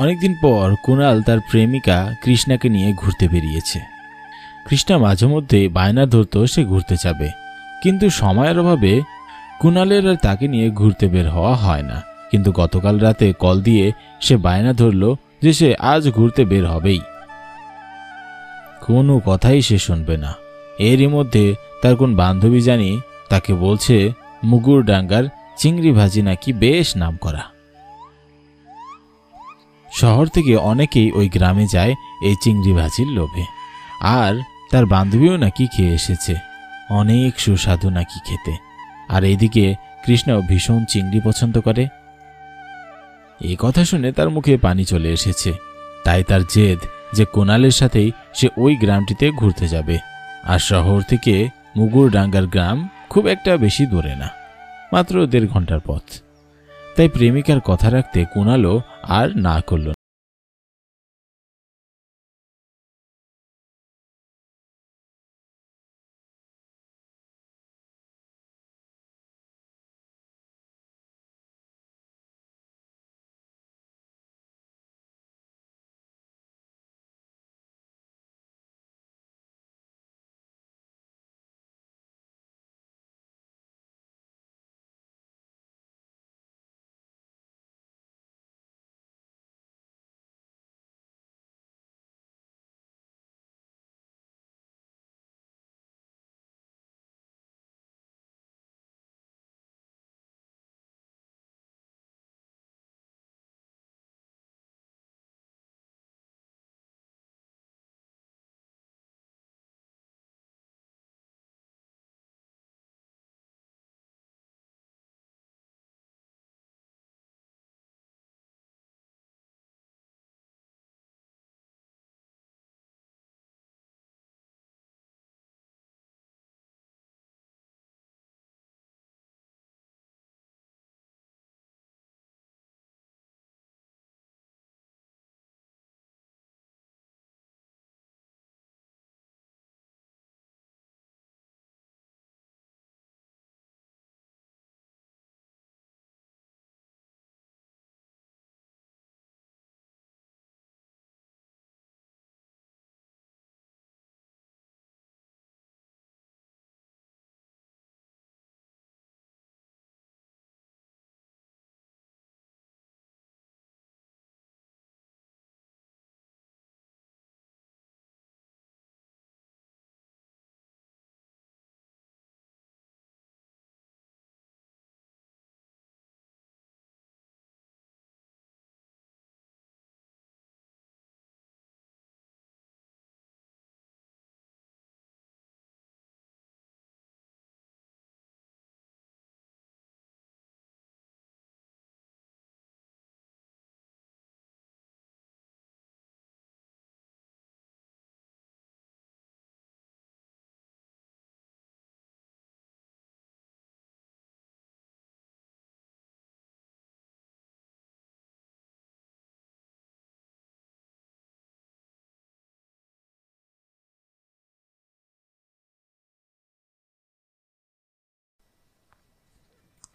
অনেকদিন পর কুণাল তার প্রেমিকা কৃষ্ণাকে নিয়ে ঘুরতে বেরিয়েছে। কৃষ্ণা মাঝে মধ্যে বায়না ধরত সে ঘুরতে যাবে, কিন্তু সময়ের অভাবে কুণালের আর তাকে নিয়ে ঘুরতে বের হওয়া হয় না। কিন্তু গতকাল রাতে কল দিয়ে সে বায়না ধরল যে সে আজ ঘুরতে বের হবেই। কোনো কথাই সে শুনবে না। এরই মধ্যে তার কোন বান্ধবী জানি তাকে বলছে মুগুরডাঙ্গার চিংড়ি ভাজি নাকি বেশ নামকরা। শহর থেকে অনেকেই ওই গ্রামে যায় এই চিংড়ি ভাজির লোভে, আর তার বান্ধবীও নাকি খেয়ে এসেছে, অনেক সুস্বাদু নাকি খেতে। আর এইদিকে কৃষ্ণও ভীষণ চিংড়ি পছন্দ করে। এই কথা শুনে তার মুখে পানি চলে এসেছে। তাই তার জেদ যে কুণালের সাথেই সে ওই গ্রামটিতে ঘুরতে যাবে। আর শহর থেকে মুগুরডাঙ্গার গ্রাম খুব একটা বেশি দূরে না, মাত্র 1.5 ঘন্টার পথ। তাই প্রেমিকার কথা রাখতে কুণালও আর না করল।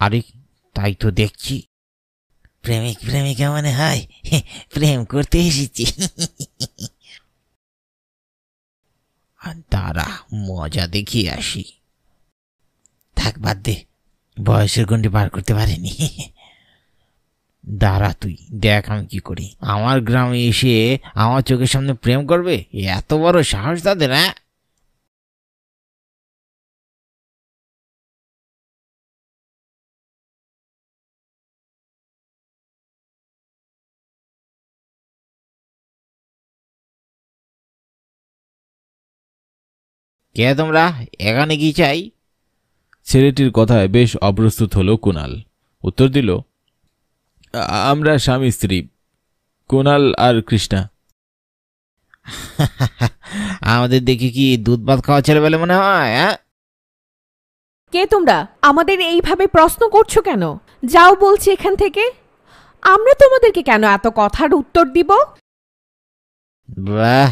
আরে তাই তো দেখছি, প্রেমিক প্রেমিকা মনে হয় প্রেম করতে এসেছি। দাঁড়া, মজা দেখিয়ে আসি। থাক, বাদ দে, বয়সের গন্ডি পার করতে পারিনি। দাঁড়া, তুই দেখ আমি কি করি। আমার গ্রামে এসে আমার চোখের সামনে প্রেম করবে, এত বড় সাহস তাদের! হ্যাঁ, কে তোমরা? এখানে কি চাই? ছেলেটির কথায় বেশ অপ্রস্তুত হলো কুণাল। উত্তর দিল, আমরা স্বামী স্ত্রী, কুণাল আর কৃষ্ণা। আমাদের দেখি কি দুধ ভাত খাওয়া ছেলে বলে মনে হয়? হ্যাঁ, কে তোমরা? আমাদের এইভাবে প্রশ্ন করছো কেন? যাও বলছি এখান থেকে। আমরা তোমাদেরকে কেন এত কথার উত্তর দিব? বাহ,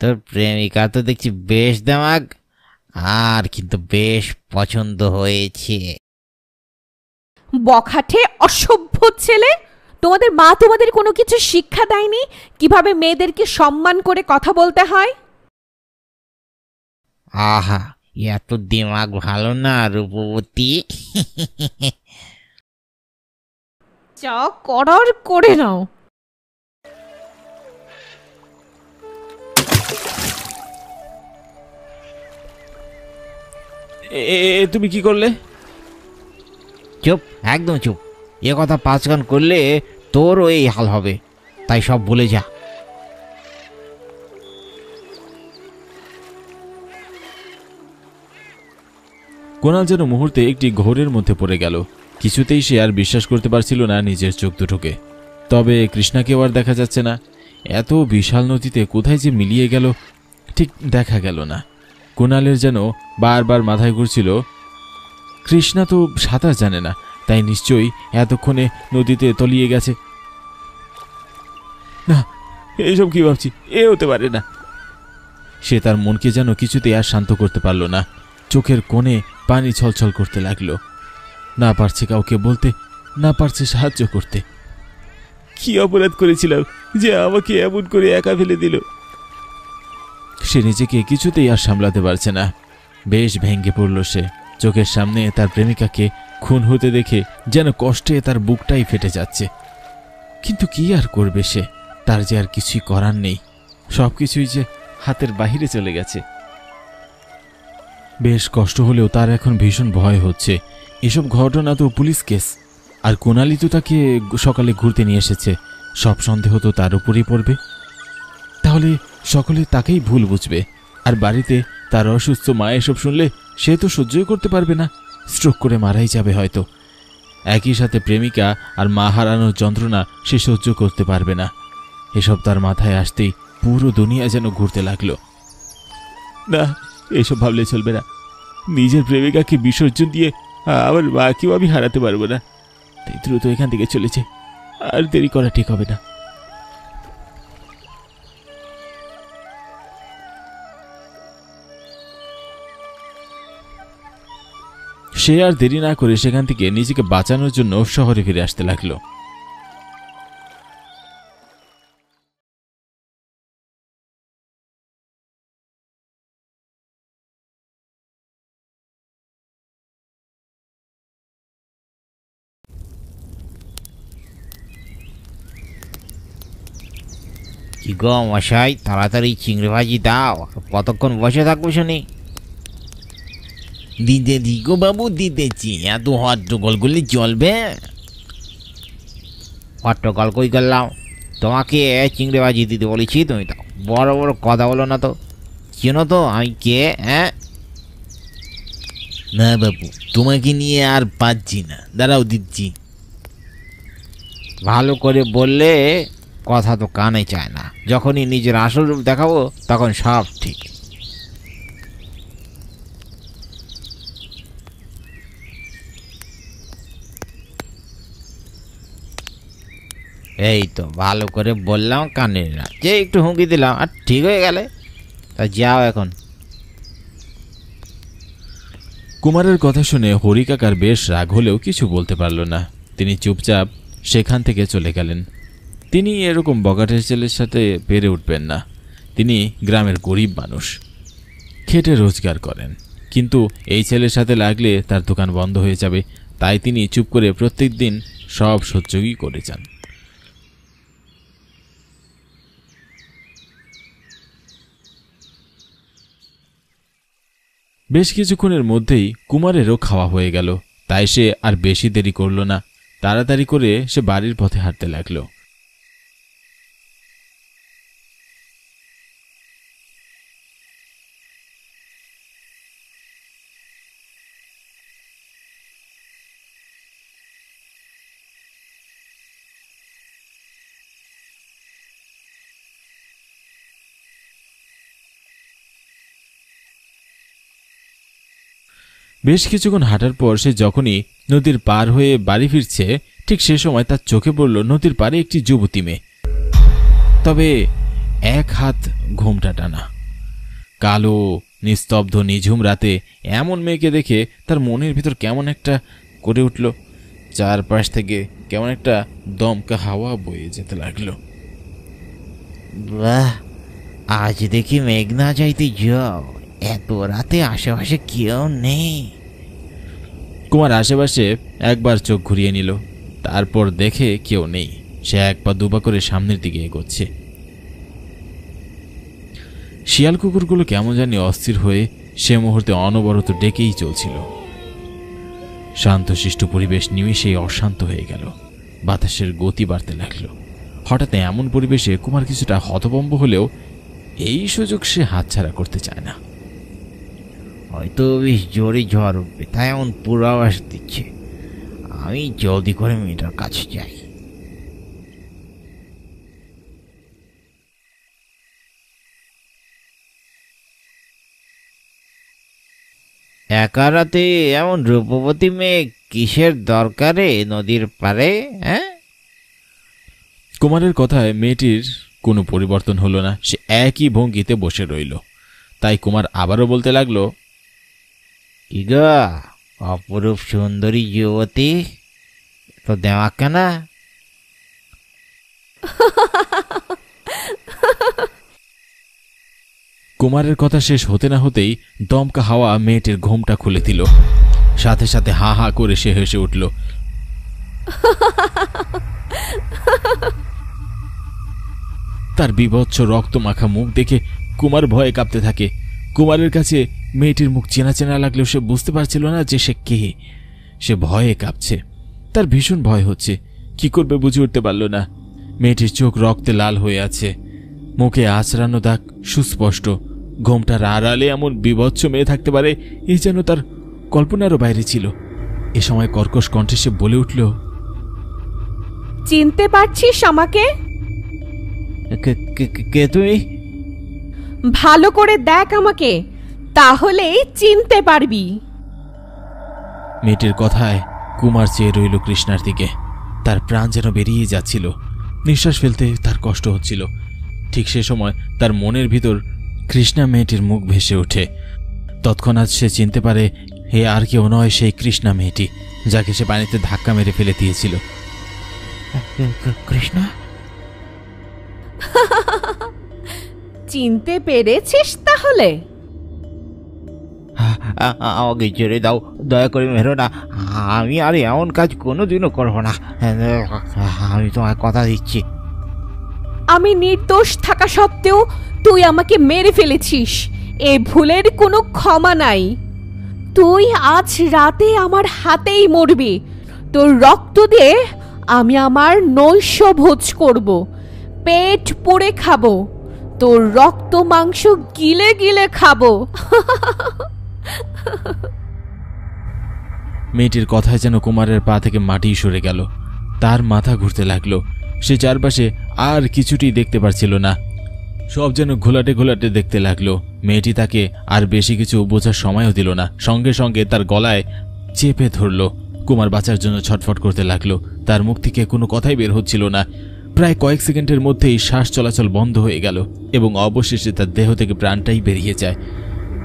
তোর প্রেমিকা তো দেখছি বেশ দেমাগ, আর কিন্তু বেশ পছন্দ হয়েছে। বখাটে অসভ্য ছেলে, তোমাদের মা তোমাদের কোনো কিছু শিক্ষা দেয়নি কিভাবে মেয়েদেরকে সম্মান করে কথা বলতে হয়? আহা, এত দিমাগ ভালো না রূপবতী। যা করার করে নাও। তুমি কি করলে? চুপ, একদম চুপ। এ কথা 5 গান করলে তোরও এই হাল হবে, তাই সব ভুলে যা। কুণাল যেন মুহূর্তে একটি ঘোরের মধ্যে পড়ে গেল। কিছুতেই সে আর বিশ্বাস করতে পারছিল না নিজের চোখ দুটোকে। তবে কৃষ্ণাকেও আর দেখা যাচ্ছে না। এত বিশাল নদীতে কোথায় যে মিলিয়ে গেল ঠিক দেখা গেল না। কুণালের যেন বারবার মাথায় ঘুরছিল, কৃষ্ণা তো সাঁতার জানে না, তাই নিশ্চয়ই এতক্ষণে নদীতে তলিয়ে গেছে। না, এইসব কি ভাবছি, এ হতে পারে না। সে তার মনকে যেন কিছুতেই আর শান্ত করতে পারল না। চোখের কোণে পানি ছলছল করতে লাগলো। না পারছে কাউকে বলতে, না পারছে সাহায্য করতে। কি অপরাধ করেছিলাম যে আমাকে এমন করে একা ফেলে দিল? সে নিজেকে কিছুতেই আর সামলাতে পারছে না। বেশ ভেঙে পড়ল সে। চোখের সামনে তার প্রেমিকাকে খুন হতে দেখে যেন কষ্টে তার বুকটাই ফেটে যাচ্ছে। কিন্তু কি আর করবে সে? তার যে আর কিছুই করার নেই। সবকিছুই যে হাতের বাহিরে চলে গেছে। বেশ কষ্ট হলেও তার এখন ভীষণ ভয় হচ্ছে। এসব ঘটনা তো পুলিশ কেস, আর কোনালি তো তাকে সকালে ঘুরতে নিয়ে এসেছে। সব সন্দেহ তো তার উপরেই পড়বে। তাহলে সকলে তাকেই ভুল বুঝবে। আর বাড়িতে তার অসুস্থ মা এসব শুনলে সে তো সহ্যই করতে পারবে না, স্ট্রোক করে মারাই যাবে হয়তো। একই সাথে প্রেমিকা আর মা হারানোর যন্ত্রণা সে সহ্য করতে পারবে না। এসব তার মাথায় আসতেই পুরো দুনিয়া যেন ঘুরতে লাগলো। না, এসব ভাবলে চলবে না। নিজের প্রেমিকাকে বিসর্জন দিয়ে আমার মাকেও আমি হারাতে পারবো না। তাই দ্রুত এখান থেকে চলেছে, আর দেরি করা ঠিক হবে না। সে আর দেরি না করে সেখান থেকে নিজেকে বাঁচানোর জন্য শহরে ফিরে আসতে লাগলো। কি গো মশাই, তাড়াতাড়ি চিংড়ি ভাজি দাও। কতক্ষণ বসে থাকবো শুনি? দিতে দিগো বাবু, দিতেছি। এত হট্টগোল করলে চলবে? হট্টগোল কই করলাম? তোমাকে চিংড়ি ভাজি দিতে বলেছি, তুমি তো বড় বড় কথা বলো না তো। চেনো তো আমি কে? হ্যাঁ না বাবু, তোমাকে নিয়ে আর পাচ্ছি না, দাঁড়াও দিচ্ছি। ভালো করে বললে কথা তো কানে চায় না। যখনই নিজের আসল রূপ দেখাবো তখন সব ঠিক। এই তো ভালো করে বললাম, কানে না, যে একটু হুঁকি দিলাম আর ঠিক হয়ে গেলে। তা যাও এখন। কুমারের কথা শুনে হরিকাকার বেশ রাগ হলেও কিছু বলতে পারল না। তিনি চুপচাপ সেখান থেকে চলে গেলেন। তিনি এরকম বগাটের ছেলের সাথে পেরে উঠবেন না। তিনি গ্রামের গরিব মানুষ, খেটে রোজগার করেন। কিন্তু এই ছেলের সাথে লাগলে তার দোকান বন্ধ হয়ে যাবে। তাই তিনি চুপ করে প্রত্যেক দিন সব সহ্যই করে যান। বেশ কিছুক্ষণের মধ্যেই কুমারেরও খাওয়া হয়ে গেল। তাই সে আর বেশি দেরি করল না। তাড়াতাড়ি করে সে বাড়ির পথে হাঁটতে লাগলো। বেশ কিছুক্ষণ হাঁটার পর সে যখনই নদীর পার হয়ে বাড়ি ফিরছে, ঠিক সে সময় তার চোখে পড়ল নদীর পাড়ে একটি যুবতী মেয়ে। তবে এক হাত ঘোমটা টানা, কালো, নিস্তব্ধ, নিঝুম রাতে এমন মেয়েকে দেখে তার মনের ভিতর কেমন একটা করে উঠল। চারপাশ থেকে কেমন একটা দমকা হাওয়া বয়ে যেতে লাগলো। বাহ, আজ দেখি মেঘনা যাইতে যাও, এত রাতে আশেপাশে কেউ নেই। কুমার আশেপাশে একবার চোখ ঘুরিয়ে নিল, তারপর দেখে কেউ নেই। সে এক পা দুপা করে সামনের দিকে এগোচ্ছে। শিয়াল কুকুরগুলো কেমন জানি অস্থির হয়ে সে মুহূর্তে অনবরত ডেকেই চলছিল। শান্তশিষ্ট পরিবেশ নিমেষেই অশান্ত হয়ে গেল। বাতাসের গতি বাড়তে লাগলো। হঠাৎ এমন পরিবেশে কুমার কিছুটা হতভম্ব হলেও এই সুযোগ সে হাতছাড়া করতে চায় না। হয়তো বেশ জোরে ঝড় উঠবে, তাই এমন পূর্বাভাস দিচ্ছে। আমি জলদি করে মেয়েটার কাছে যাই। একা রাতে এমন রূপবতী মেয়ে কিসের দরকারে নদীর পারে? হ্যাঁ, কুমারের কথায় মেয়েটির কোনো পরিবর্তন হলো না। সে একই ভঙ্গিতে বসে রইল। তাই কুমার আবারও বলতে লাগলো, কি গো অপরূপ সুন্দরী যুবতী, তো দেওয়া কেনা? কুমারের কথা শেষ হতে না হতেই দমকা হাওয়া মেয়েটির ঘোমটা খুলে দিল। সাথে সাথে হা হা করে সে হেসে উঠল। তার বীভৎস রক্ত মাখা মুখ দেখে কুমার ভয়ে কাঁপতে থাকে। কুমারের কাছে মেয়েটির মুখ চেনা চেনা লাগলেও সে বুঝতে পারছিল না যে সে কে। সে ভয়ে কাঁপছে। তার ভীষণ ভয় হচ্ছে। কি করবে বুঝে উঠতে পারল না। মেয়েটির চোখ রক্তে লাল হয়ে আছে, মুখে আঁচড়ানো দাগ সুস্পষ্ট। ঘোমটার আড়ালে এমন বীভৎস মেয়ে থাকতে পারে এই যেন তার কল্পনারও বাইরে ছিল। এ সময় কর্কশ কণ্ঠে সে বলে উঠল, চিনতে পারছিস আমাকে? কে তুমি? ভালো করে দেখ আমাকে, তাহলেই চিনতে পারবি। মেয়েটির কথায় কুমার চেয়ে রইল কৃষ্ণার দিকে। তার প্রাণ যেন বেরিয়ে যাচ্ছিল। নিঃশ্বাস ফেলতে তার কষ্ট হচ্ছিল। ঠিক সে সময় তার মনের ভিতর কৃষ্ণা মেয়েটির মুখ ভেসে ওঠে। তৎক্ষণাৎ সে চিনতে পারে হে আর কেউ নয়, সেই কৃষ্ণা মেয়েটি যাকে সে পানিতে ধাক্কা মেরে ফেলে দিয়েছিল। কৃষ্ণা? চিনতে পেরেছিস তাহলে? আমাকে ছেড়ে দাও, দয়া করে মেরো না। আমি আর এমন কাজ কোনোদিনও করবো না। আমি তোমায় কথা দিচ্ছি। আমি নির্দোষ থাকা সত্ত্বেও তুই আমাকে মেরে ফেলেছিস। এ ভুলের কোনো ক্ষমা নাই। তুই আজ রাতে আমার হাতেই মরবি। তোর রক্ত দিয়ে আমি আমার নৈশ ভোজ করব, পেট পুড়ে খাবো, তোর রক্ত মাংস গিলে গিলে খাবো। মেয়েটির কথায় যেন কুমারের পা থেকে মাটি সরে গেল। তার মাথা ঘুরতে লাগলো। সে চারপাশে আর কিছুটি দেখতে পারছিল না। সব যেন ঘোলাটে ঘোলাটে দেখতে লাগলো। মেয়েটি তাকে আর বেশি কিছু বোঝার সময়ও দিল না। সঙ্গে সঙ্গে তার গলায় চেপে ধরল। কুমার বাঁচার জন্য ছটফট করতে লাগলো। তার মুখ থেকে কোনো কথাই বের হচ্ছিল না। প্রায় কয়েক সেকেন্ডের মধ্যেই শ্বাস চলাচল বন্ধ হয়ে গেল এবং অবশেষে তার দেহ থেকে প্রাণটাই বেরিয়ে যায়।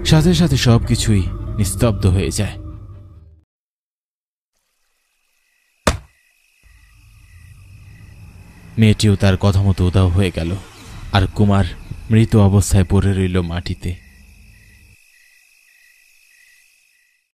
সাথে সাথে সব কিছুই নিস্তব্ধ হয়ে যায়। মেয়েটিও তার কথা মতো উধাও হয়ে গেল, আর কুমার মৃত অবস্থায় পড়ে রইল মাটিতে।